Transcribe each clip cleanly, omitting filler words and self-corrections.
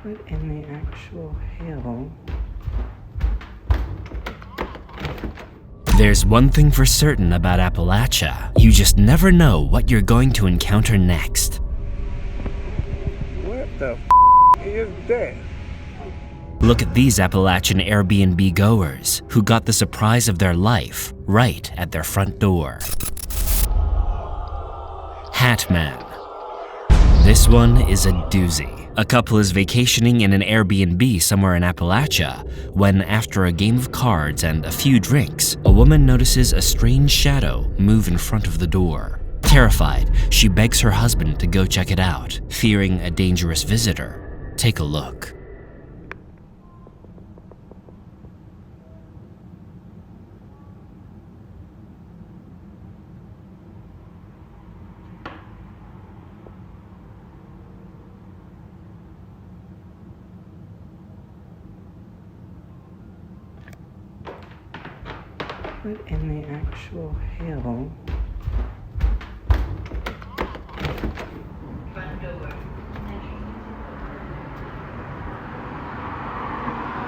What in the actual hell? There's one thing for certain about Appalachia. You just never know what you're going to encounter next. What the is that? Look at these Appalachian Airbnb goers who got the surprise of their life right at their front door. Hat Man. This one is a doozy. A couple is vacationing in an Airbnb somewhere in Appalachia when, after a game of cards and a few drinks, a woman notices a strange shadow move in front of the door. Terrified, she begs her husband to go check it out, fearing a dangerous visitor. Take a look. What in the actual hell?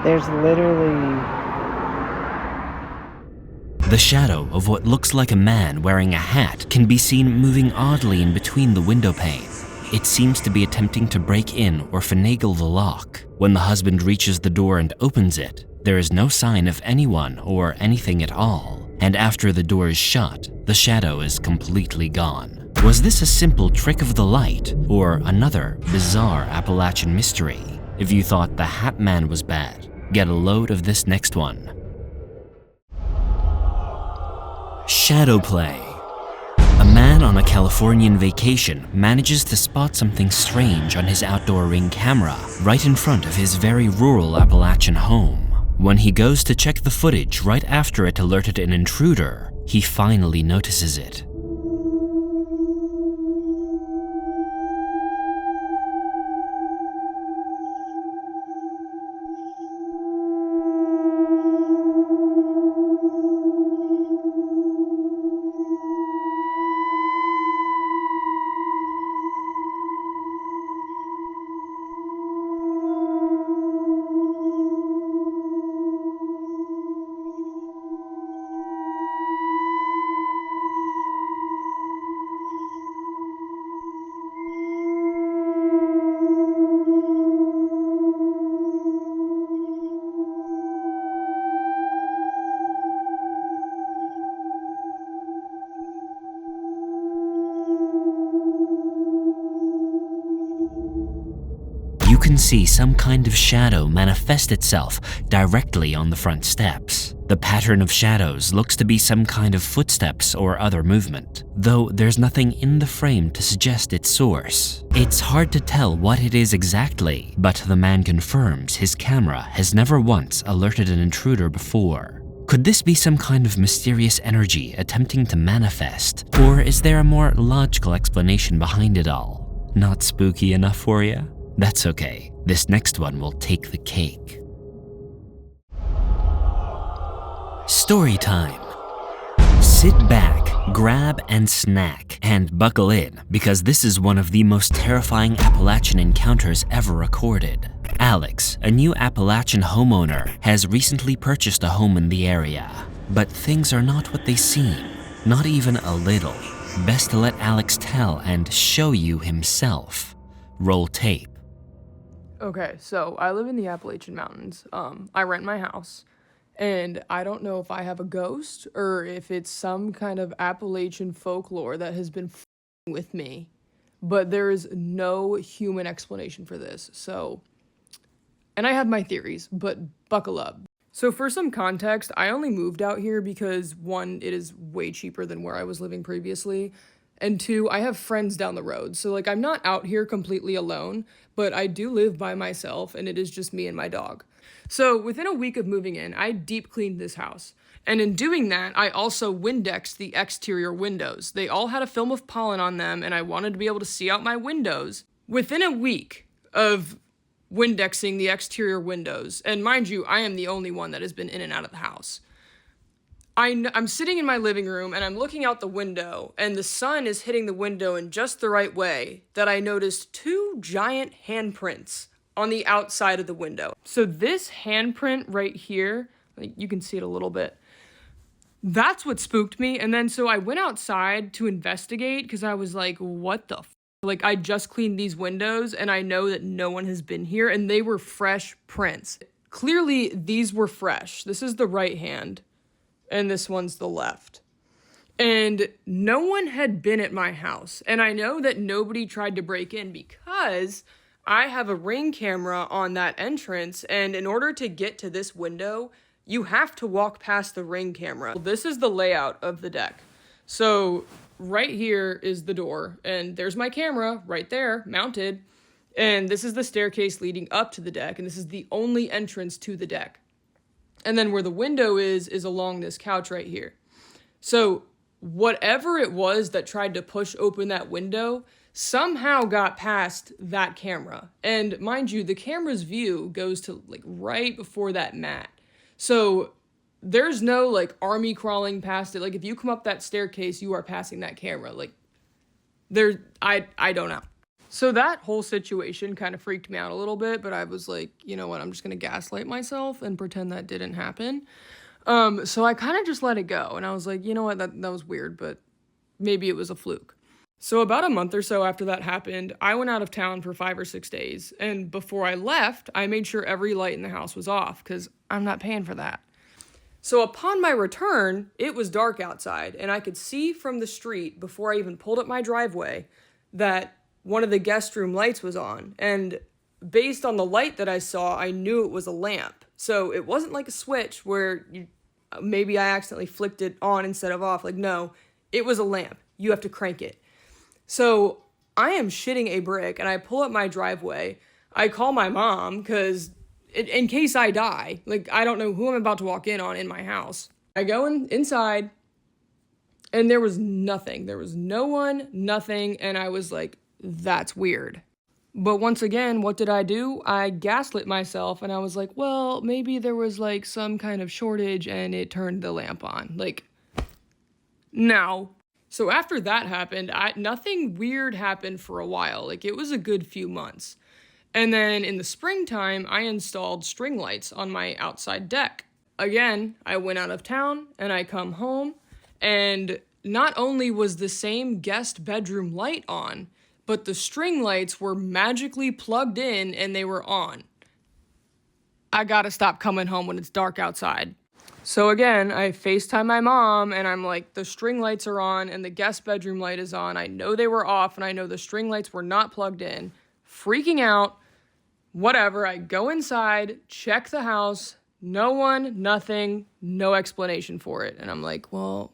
There's literally... The shadow of what looks like a man wearing a hat can be seen moving oddly in between the window pane. It seems to be attempting to break in or finagle the lock. When the husband reaches the door and opens it, there is no sign of anyone or anything at all. And after the door is shut, the shadow is completely gone. Was this a simple trick of the light or another bizarre Appalachian mystery? If you thought the Hat Man was bad, get a load of this next one. Shadow play. A man on a Californian vacation manages to spot something strange on his outdoor Ring camera right in front of his very rural Appalachian home. When he goes to check the footage right after it alerted an intruder, he finally notices it. You can see some kind of shadow manifest itself directly on the front steps. The pattern of shadows looks to be some kind of footsteps or other movement, though there's nothing in the frame to suggest its source. It's hard to tell what it is exactly, but the man confirms his camera has never once alerted an intruder before. Could this be some kind of mysterious energy attempting to manifest, or is there a more logical explanation behind it all? Not spooky enough for you? That's okay. This next one will take the cake. Story time. Sit back, grab and snack, and buckle in, because this is one of the most terrifying Appalachian encounters ever recorded. Alex, a new Appalachian homeowner, has recently purchased a home in the area. But things are not what they seem, not even a little. Best to let Alex tell and show you himself. Roll tape. Okay, so I live in the Appalachian Mountains. I rent my house, and I don't know if I have a ghost or if it's some kind of Appalachian folklore that has been f***ing with me, but there is no human explanation for this, so... And I have my theories, but buckle up. So for some context, I only moved out here because, one, it is way cheaper than where I was living previously, and two, I have friends down the road. So, like, I'm not out here completely alone, but I do live by myself, and it is just me and my dog. So, within a week of moving in, I deep cleaned this house. And in doing that, I also Windexed the exterior windows. They all had a film of pollen on them, and I wanted to be able to see out my windows. Within a week of Windexing the exterior windows, and mind you, I am the only one that has been in and out of the house. I'm sitting in my living room and I'm looking out the window, and the sun is hitting the window in just the right way that I noticed two giant handprints on the outside of the window. So this handprint right here, like you can see it a little bit, that's what spooked me. And then so I went outside to investigate because I was like, what the f-? Like, I just cleaned these windows and I know that no one has been here, and they were fresh prints. Clearly, these were fresh. This is the right hand and this one's the left. And no one had been at my house. And I know that nobody tried to break in because I have a Ring camera on that entrance, and in order to get to this window, you have to walk past the Ring camera. This is the layout of the deck. So right here is the door, and there's my camera right there mounted, and this is the staircase leading up to the deck, and this is the only entrance to the deck. And then where the window is along this couch right here. So whatever it was that tried to push open that window somehow got past that camera. And mind you, the camera's view goes to like right before that mat. So there's no like army crawling past it. Like if you come up that staircase, you are passing that camera. Like I don't know. So that whole situation kind of freaked me out a little bit, but I was like, you know what, I'm just gonna gaslight myself and pretend that didn't happen. So I kind of just let it go, and I was like, you know what, that was weird, but maybe it was a fluke. So about a month or so after that happened, I went out of town for 5 or 6 days, and before I left, I made sure every light in the house was off, because I'm not paying for that. So upon my return, it was dark outside, and I could see from the street, before I even pulled up my driveway, that one of the guest room lights was on, and based on the light that I saw, I knew it was a lamp. So it wasn't like a switch where maybe I accidentally flicked it on instead of off. Like, no, it was a lamp. You have to crank it. So I am shitting a brick, and I pull up my driveway. I call my mom because in case I die, like, I don't know who I'm about to walk in on in my house. I go inside, and there was nothing. There was no one, nothing, and I was like, that's weird. But once again, what did I do? I gaslit myself, and I was like, well, maybe there was like some kind of shortage and it turned the lamp on. Like, no. So after that happened, nothing weird happened for a while. Like, it was a good few months. And then in the springtime, I installed string lights on my outside deck. Again, I went out of town and I come home, and not only was the same guest bedroom light on, but the string lights were magically plugged in and they were on. I gotta stop coming home when it's dark outside. So again, I FaceTime my mom, and I'm like, the string lights are on and the guest bedroom light is on. I know they were off, and I know the string lights were not plugged in. Freaking out. Whatever, I go inside, check the house, no one, nothing, no explanation for it. And I'm like, well,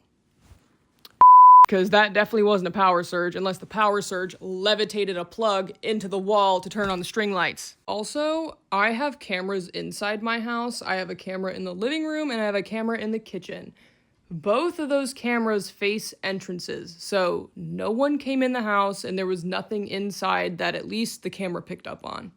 because that definitely wasn't a power surge, unless the power surge levitated a plug into the wall to turn on the string lights. Also, I have cameras inside my house. I have a camera in the living room, and I have a camera in the kitchen. Both of those cameras face entrances, so no one came in the house, and there was nothing inside that at least the camera picked up on.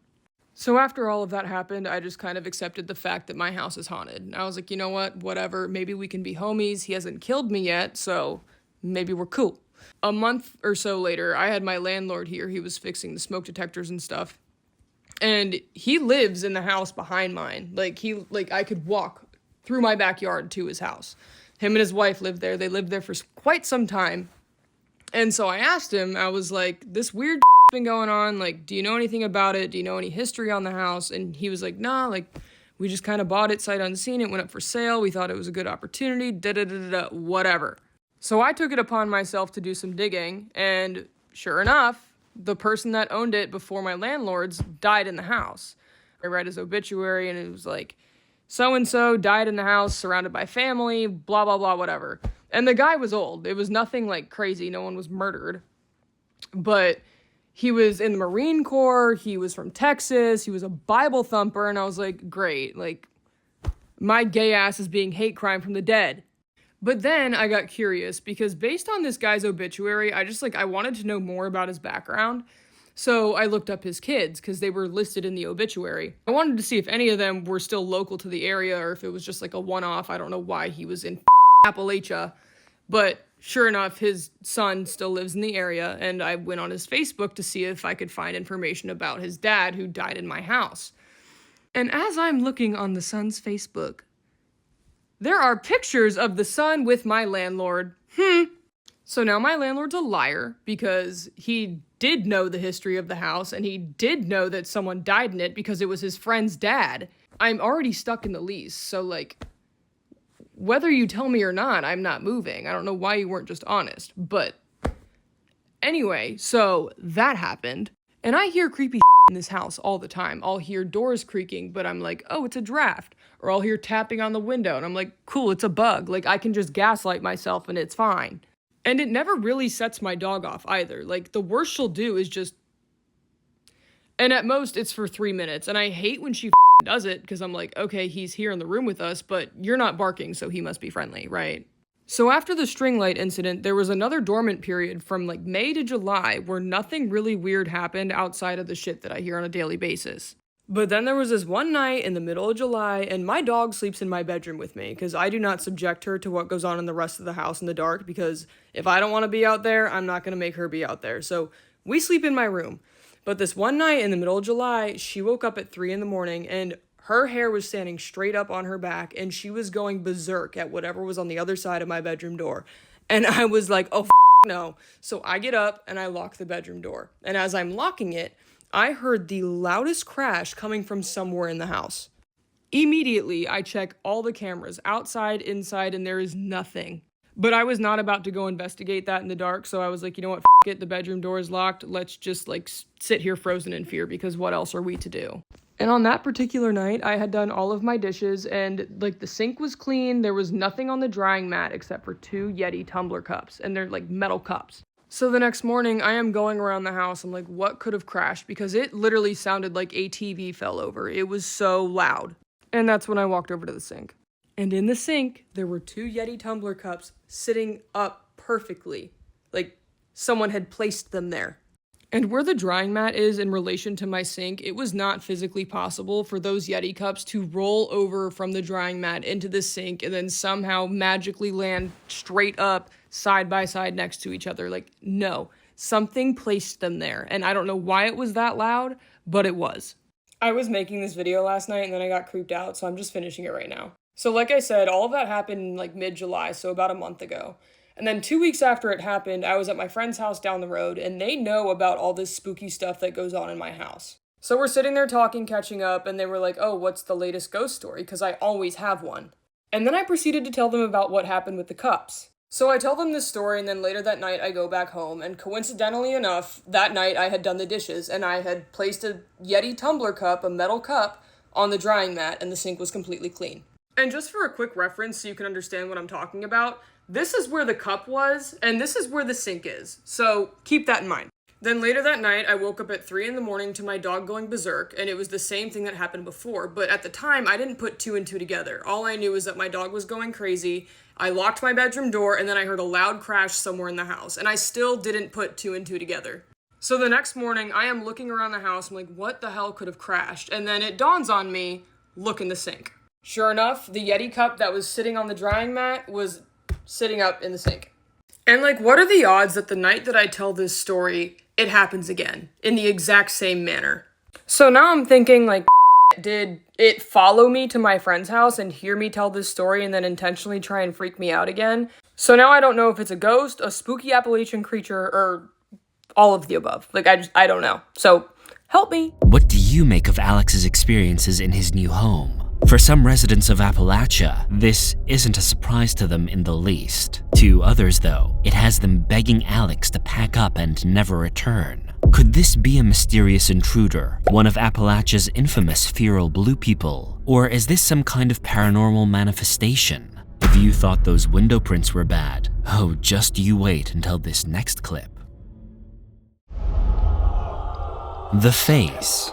So after all of that happened, I just kind of accepted the fact that my house is haunted. And I was like, you know what, whatever, maybe we can be homies. He hasn't killed me yet, so maybe we're cool. A month or so later, I had my landlord here. He was fixing the smoke detectors and stuff. And he lives in the house behind mine. I could walk through my backyard to his house. Him and his wife lived there. They lived there for quite some time. And so I asked him, I was like, this weird been going on, like, do you know anything about it? Do you know any history on the house? And he was like, nah, like, we just kind of bought it sight unseen. It went up for sale. We thought it was a good opportunity, whatever. So I took it upon myself to do some digging, and sure enough, the person that owned it before my landlords died in the house. I read his obituary, and it was like, so-and-so died in the house, surrounded by family, blah, blah, blah, whatever. And the guy was old. It was nothing, like, crazy. No one was murdered. But he was in the Marine Corps. He was from Texas. He was a Bible thumper. And I was like, great. Like, my gay ass is being hate crime from the dead. But then I got curious, because based on this guy's obituary, I wanted to know more about his background. So I looked up his kids, because they were listed in the obituary. I wanted to see if any of them were still local to the area, or if it was just like a one-off. I don't know why he was in Appalachia. But Sure enough, his son still lives in the area, and I went on his Facebook to see if I could find information about his dad who died in my house. And as I'm looking on the son's Facebook, there are pictures of the son with my landlord. So now my landlord's a liar because he did know the history of the house and he did know that someone died in it because it was his friend's dad. I'm already stuck in the lease, so like, whether you tell me or not, I'm not moving. I don't know why you weren't just honest, but anyway, so that happened. And I hear creepy in this house all the time. I'll hear doors creaking, but I'm like, oh, it's a draft. Or I'll hear tapping on the window, and I'm like, cool, it's a bug. Like, I can just gaslight myself and it's fine. And it never really sets my dog off either. Like, the worst she'll do is just... And at most, it's for 3 minutes. And I hate when she does it, because I'm like, okay, he's here in the room with us, but you're not barking, so he must be friendly, right? So after the string light incident, there was another dormant period from like May to July where nothing really weird happened outside of the shit that I hear on a daily basis. But then there was this one night in the middle of July, and my dog sleeps in my bedroom with me, because I do not subject her to what goes on in the rest of the house in the dark, because if I don't want to be out there, I'm not going to make her be out there. So we sleep in my room. But this one night in the middle of July, she woke up at 3 a.m. and her hair was standing straight up on her back, and she was going berserk at whatever was on the other side of my bedroom door. And I was like, oh, no. So I get up and I lock the bedroom door. And as I'm locking it, I heard the loudest crash coming from somewhere in the house. Immediately, I check all the cameras, outside, inside, and there is nothing. But I was not about to go investigate that in the dark, so I was like, you know what, it, the bedroom door is locked. Let's just, like, sit here frozen in fear, because what else are we to do? And on that particular night, I had done all of my dishes, and, like, the sink was clean. There was nothing on the drying mat except for 2 Yeti tumbler cups, and they're, like, metal cups. So the next morning, I am going around the house. I'm like, what could have crashed? Because it literally sounded like a TV fell over. It was so loud. And that's when I walked over to the sink. And in the sink, there were 2 Yeti tumbler cups sitting up perfectly. Like, someone had placed them there. And where the drying mat is in relation to my sink, it was not physically possible for those Yeti cups to roll over from the drying mat into the sink and then somehow magically land straight up side by side next to each other. Like, no. Something placed them there. And I don't know why it was that loud, but it was. I was making this video last night and then I got creeped out, so I'm just finishing it right now. So like I said, all of that happened in like mid-July, so about a month ago. And then 2 weeks after it happened, I was at my friend's house down the road, and they know about all this spooky stuff that goes on in my house. So we're sitting there talking, catching up, and they were like, oh, what's the latest ghost story? Because I always have one. And then I proceeded to tell them about what happened with the cups. So I tell them this story, and then later that night I go back home, and coincidentally enough, that night I had done the dishes, and I had placed a Yeti tumbler cup, a metal cup, on the drying mat, and the sink was completely clean. And just for a quick reference so you can understand what I'm talking about, this is where the cup was, and this is where the sink is. So keep that in mind. Then later that night, I woke up at 3 a.m. to my dog going berserk, and it was the same thing that happened before. But at the time, I didn't put 2 and 2 together. All I knew was that my dog was going crazy. I locked my bedroom door, and then I heard a loud crash somewhere in the house. And I still didn't put 2 and 2 together. So the next morning, I am looking around the house. I'm like, what the hell could have crashed? And then it dawns on me, look in the sink. Sure enough, the Yeti cup that was sitting on the drying mat was sitting up in the sink. And like, what are the odds that the night that I tell this story, it happens again in the exact same manner? So now I'm thinking, like, did it follow me to my friend's house and hear me tell this story and then intentionally try and freak me out again? So now I don't know if it's a ghost, a spooky Appalachian creature, or all of the above. Like, I don't know. So help me. What do you make of Alex's experiences in his new home? For some residents of Appalachia, this isn't a surprise to them in the least. To others, though, it has them begging Alex to pack up and never return. Could this be a mysterious intruder, one of Appalachia's infamous feral blue people? Or is this some kind of paranormal manifestation? If you thought those window prints were bad, oh, just you wait until this next clip. The Face.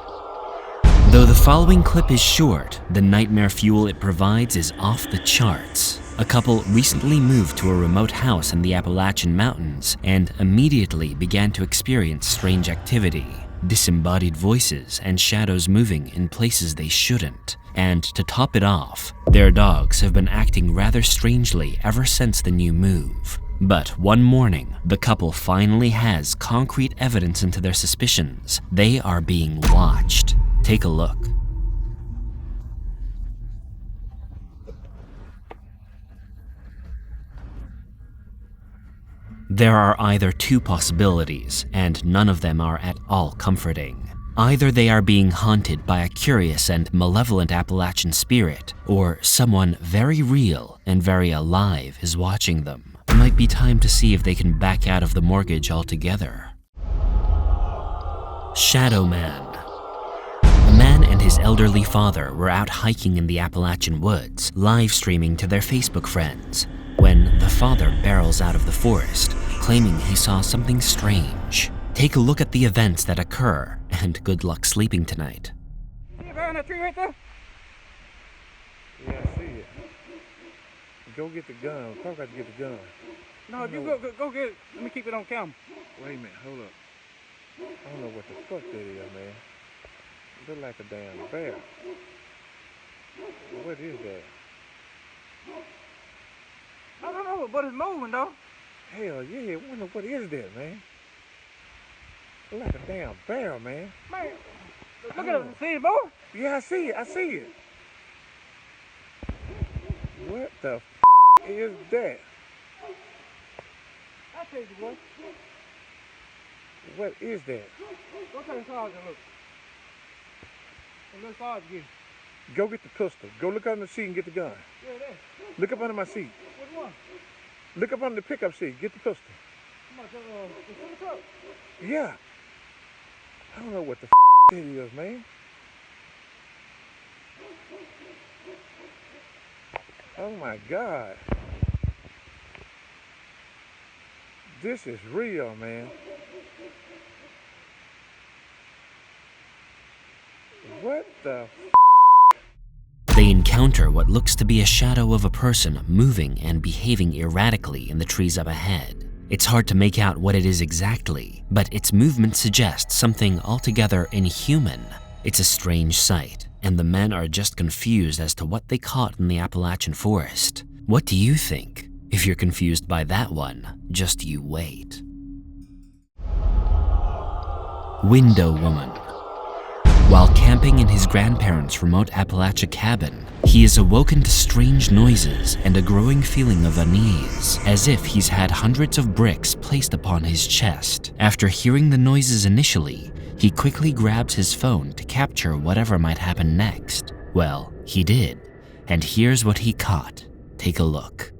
Though the following clip is short, the nightmare fuel it provides is off the charts. A couple recently moved to a remote house in the Appalachian Mountains and immediately began to experience strange activity, disembodied voices and shadows moving in places they shouldn't. And to top it off, their dogs have been acting rather strangely ever since the new move. But one morning, the couple finally has concrete evidence into their suspicions. They are being watched. Take a look. There are either two possibilities, and none of them are at all comforting. Either they are being haunted by a curious and malevolent Appalachian spirit, or someone very real and very alive is watching them. It might be time to see if they can back out of the mortgage altogether. Shadow Man. A man and his elderly father were out hiking in the Appalachian woods, live streaming to their Facebook friends, when the father barrels out of the forest, claiming he saw something strange. Take a look at the events that occur, and good luck sleeping tonight. See it behind that tree right there? Yeah, I see it. Go get the gun. Probably got to get the gun. No, you go get it. Let me keep it on camera. Wait a minute, hold up. I don't know what the fuck that is, man. It look like a damn bear. What is that? I don't know, but it's moving though. Hell yeah, what is that, man? Look like a damn bear, man. Man, look at it. See it, boy? Yeah, I see it. What the f is that? I tell you what. What is that? Go to the side and look. It looks hard to get. Go get the pistol. Go look under the seat and get the gun. Yeah, it is. Look up under my seat. Which one? Look up under the pickup seat. Get the pistol. Come on, the truck. Yeah. I don't know what the f it is, man. Oh my God. This is real, man. What the f? They encounter what looks to be a shadow of a person moving and behaving erratically in the trees up ahead. It's hard to make out what it is exactly, but its movement suggests something altogether inhuman. It's a strange sight, and the men are just confused as to what they caught in the Appalachian forest. What do you think? If you're confused by that one, just you wait. Window Woman. While camping in his grandparents' remote Appalachia cabin, he is awoken to strange noises and a growing feeling of unease, as if he's had hundreds of bricks placed upon his chest. After hearing the noises initially, he quickly grabs his phone to capture whatever might happen next. Well, he did, and here's what he caught. Take a look.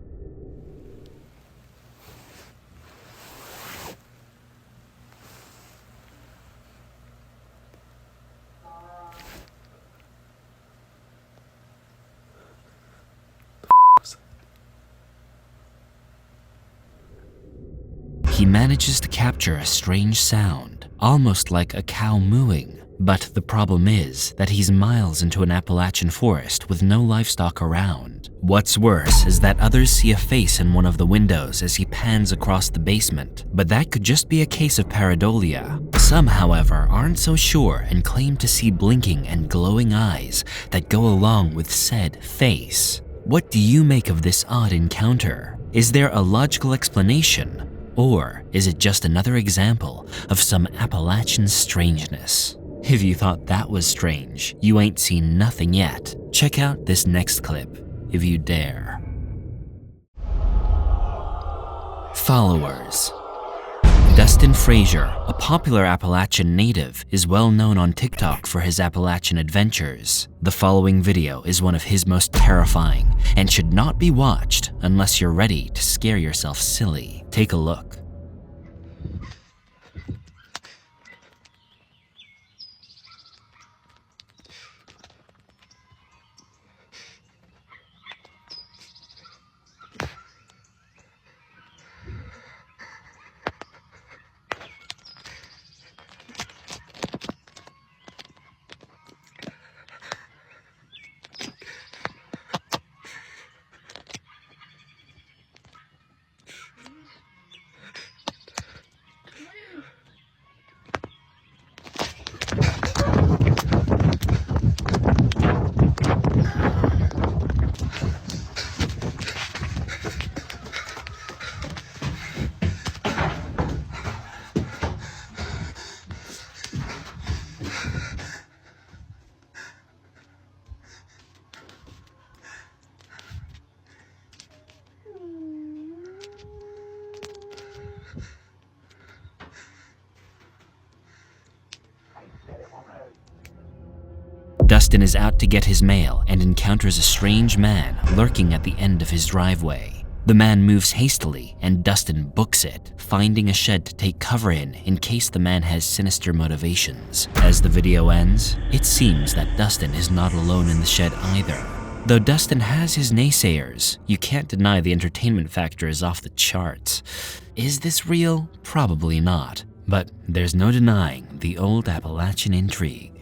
He manages to capture a strange sound, almost like a cow mooing. But the problem is that he's miles into an Appalachian forest with no livestock around. What's worse is that others see a face in one of the windows as he pans across the basement, but that could just be a case of pareidolia. Some, however, aren't so sure and claim to see blinking and glowing eyes that go along with said face. What do you make of this odd encounter? Is there a logical explanation? Or is it just another example of some Appalachian strangeness? If you thought that was strange, you ain't seen nothing yet. Check out this next clip, if you dare. Followers. Dustin Frazier, a popular Appalachian native, is well known on TikTok for his Appalachian adventures. The following video is one of his most terrifying and should not be watched unless you're ready to scare yourself silly. Take a look. Dustin is out to get his mail and encounters a strange man lurking at the end of his driveway. The man moves hastily and Dustin books it, finding a shed to take cover in case the man has sinister motivations. As the video ends, it seems that Dustin is not alone in the shed either. Though Dustin has his naysayers, you can't deny the entertainment factor is off the charts. Is this real? Probably not. But there's no denying the old Appalachian intrigue.